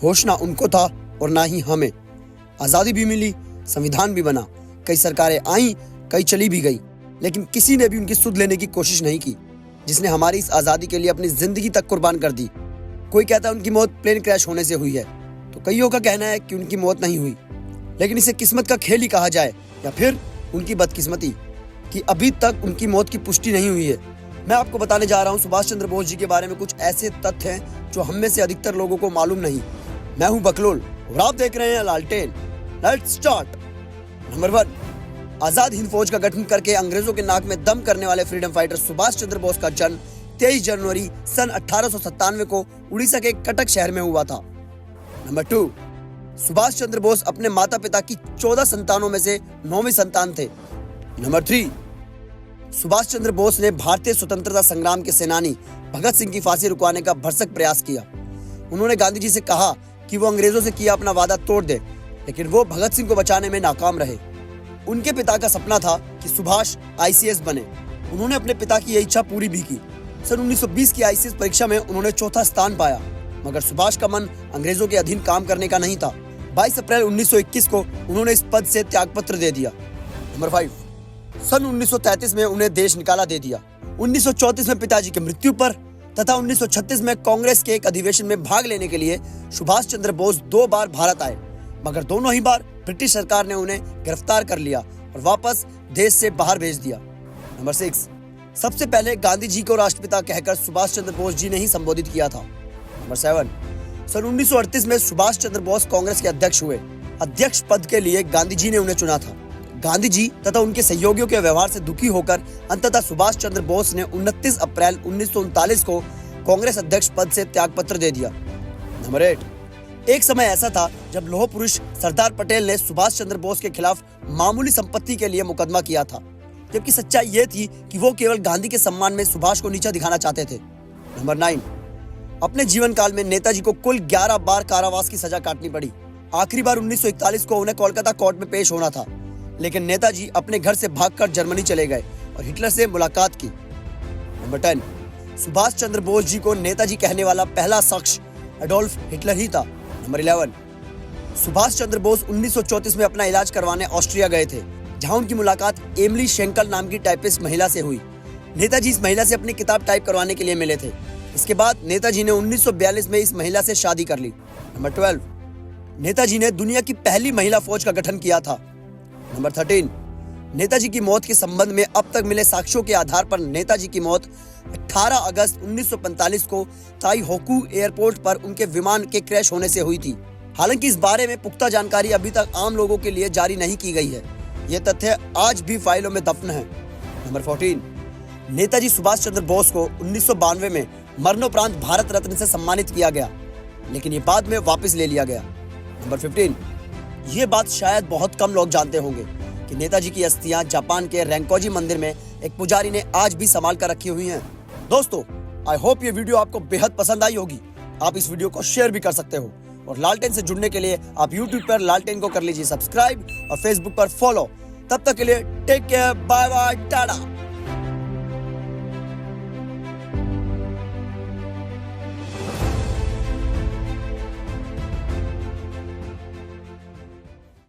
होश ना उनको था और ना ही हमें। आज़ादी भी मिली, संविधान भी बना, कई सरकारें आई, कई चली भी गई, लेकिन किसी ने भी उनकी सुध लेने की कोशिश नहीं की, जिसने हमारी इस आज़ादी के लिए अपनी जिंदगी तक कुर्बान कर दी। कोई कहता है उनकी मौत प्लेन क्रैश होने से हुई है, तो कईयों का कहना है कि उनकी मौत नहीं हुई, लेकिन इसे किस्मत का खेल ही कहा जाए या फिर उनकी बदकिस्मती कि अभी तक उनकी मौत की पुष्टि नहीं हुई है। मैं आपको बताने जा रहा हूँ सुभाष चंद्र बोस जी के बारे में कुछ ऐसे तथ्य हैं जो हम में से अधिकतर लोगों को मालूम नहीं। मैं हूँ बकलोल और आप देख रहे हैं लालटेन। Let's start. Number 1, Azad Hind फौज का गठन करके अंग्रेजों के नाक में दम करने वाले फ्रीडम फाइटर सुभाष चंद्र बोस का जन्म 23 जनवरी सन 1897 को उड़ीसा के कटक शहर में हुआ था। नंबर 2, सुभाष चंद्र बोस अपने माता पिता की 14 संतानों में से 9वें संतान थे। नंबर 3, सुभाष चंद्र बोस ने भारतीय स्वतंत्रता संग्राम के सेनानी भगत सिंह की फांसी रुकवाने का भरसक प्रयास किया। उन्होंने गांधी जी से कहा कि वो अंग्रेजों से किया अपना वादा तोड़ दे, लेकिन वो भगत सिंह को बचाने में नाकाम रहे। उनके पिता का सपना था कि सुभाष आईसीएस बने। उन्होंने अपने पिता की यह इच्छा पूरी भी की। सन 1920 की आईसीएस परीक्षा में उन्होंने 4था स्थान पाया, मगर सुभाष का मन अंग्रेजों के अधीन काम करने का नहीं था। 22 अप्रैल 1921 को उन्होंने इस पद से त्यागपत्र दे दिया। नंबर 5, सन 1933 में उन्हें देश निकाला दे दिया। 1934 में पिताजी की मृत्यु पर तथा 1936 में कांग्रेस के एक अधिवेशन में भाग लेने के लिए सुभाष चंद्र बोस 2 बार भारत आए, मगर दोनों ही बार ब्रिटिश सरकार ने उन्हें गिरफ्तार कर लिया और वापस देश से बाहर भेज दिया। नंबर 6, सबसे पहले गांधी जी को राष्ट्रपिता कहकर सुभाष चंद्र बोस जी ने ही संबोधित किया था। नंबर 7, सन 1938 में सुभाष चंद्र बोस कांग्रेस के अध्यक्ष हुए। अध्यक्ष पद के लिए गांधी जी ने उन्हें चुना था। गांधी जी तथा उनके सहयोगियों के व्यवहार से दुखी होकर अंततः सुभाष चंद्र बोस ने 29 अप्रैल 1939 को कांग्रेस अध्यक्ष पद से त्यागपत्र दे दिया। नंबर 8, एक समय ऐसा था जब लौह पुरुष सरदार पटेल ने सुभाष चंद्र बोस के खिलाफ मामूली संपत्ति के लिए मुकदमा किया था, जबकि सच्चाई ये थी कि वो केवल गांधी के सम्मान में सुभाष को नीचा दिखाना चाहते थे। नंबर 9, अपने जीवन काल में नेताजी को कुल 11 बार कारावास की सजा काटनी पड़ी। आखिरी बार 1941 को उन्हें कोलकाता कोर्ट में पेश होना था, लेकिन नेताजी अपने घर से भागकर जर्मनी चले गए और हिटलर से मुलाकात की। नंबर 10, सुभाष चंद्र बोस जी को नेताजी कहने वाला पहला शख्स एडोल्फ हिटलर ही था। नंबर 11, सुभाष चंद्र बोस 1934 में अपना इलाज करवाने ऑस्ट्रिया गए थे, जहां उनकी मुलाकात एमिली शेंकल नाम की टाइपिस्ट महिला से हुई। नेताजी इस महिला से अपनी किताब टाइप करवाने के लिए मिले थे। इसके बाद नेताजी ने 1942 में इस महिला से शादी कर ली। नंबर 12, नेताजी ने दुनिया की पहली महिला फौज का गठन किया था। नंबर 13, नेताजी की मौत के संबंध में अब तक मिले साक्ष्यों के आधार पर नेताजी की मौत 18 अगस्त 1945 को ताइहोकू एयरपोर्ट पर उनके विमान के क्रैश होने से हुई थी। हालांकि इस बारे में पुख्ता जानकारी अभी तक आम लोगों के लिए जारी नहीं की गई है। यह तथ्य आज भी फाइलों में दफन है। नंबर 14, नेताजी सुभाष चंद्र बोस को 1992 में मरणोपरांत भारत रत्न से सम्मानित किया गया, लेकिन ये बाद में वापस ले लिया गया। नंबर 15, ये बात शायद बहुत कम लोग जानते होंगे कि नेताजी की अस्थियां जापान के रेंकोजी मंदिर में एक पुजारी ने आज भी संभाल कर रखी हुई हैं। दोस्तों, आई होप ये वीडियो आपको बेहद पसंद आई होगी। आप इस वीडियो को शेयर भी कर सकते हो और लालटेन से जुड़ने के लिए आप YouTube पर लालटेन को कर लीजिए सब्सक्राइब और Facebook पर फॉलो। तब तक के लिए take care, bye bye, Tata.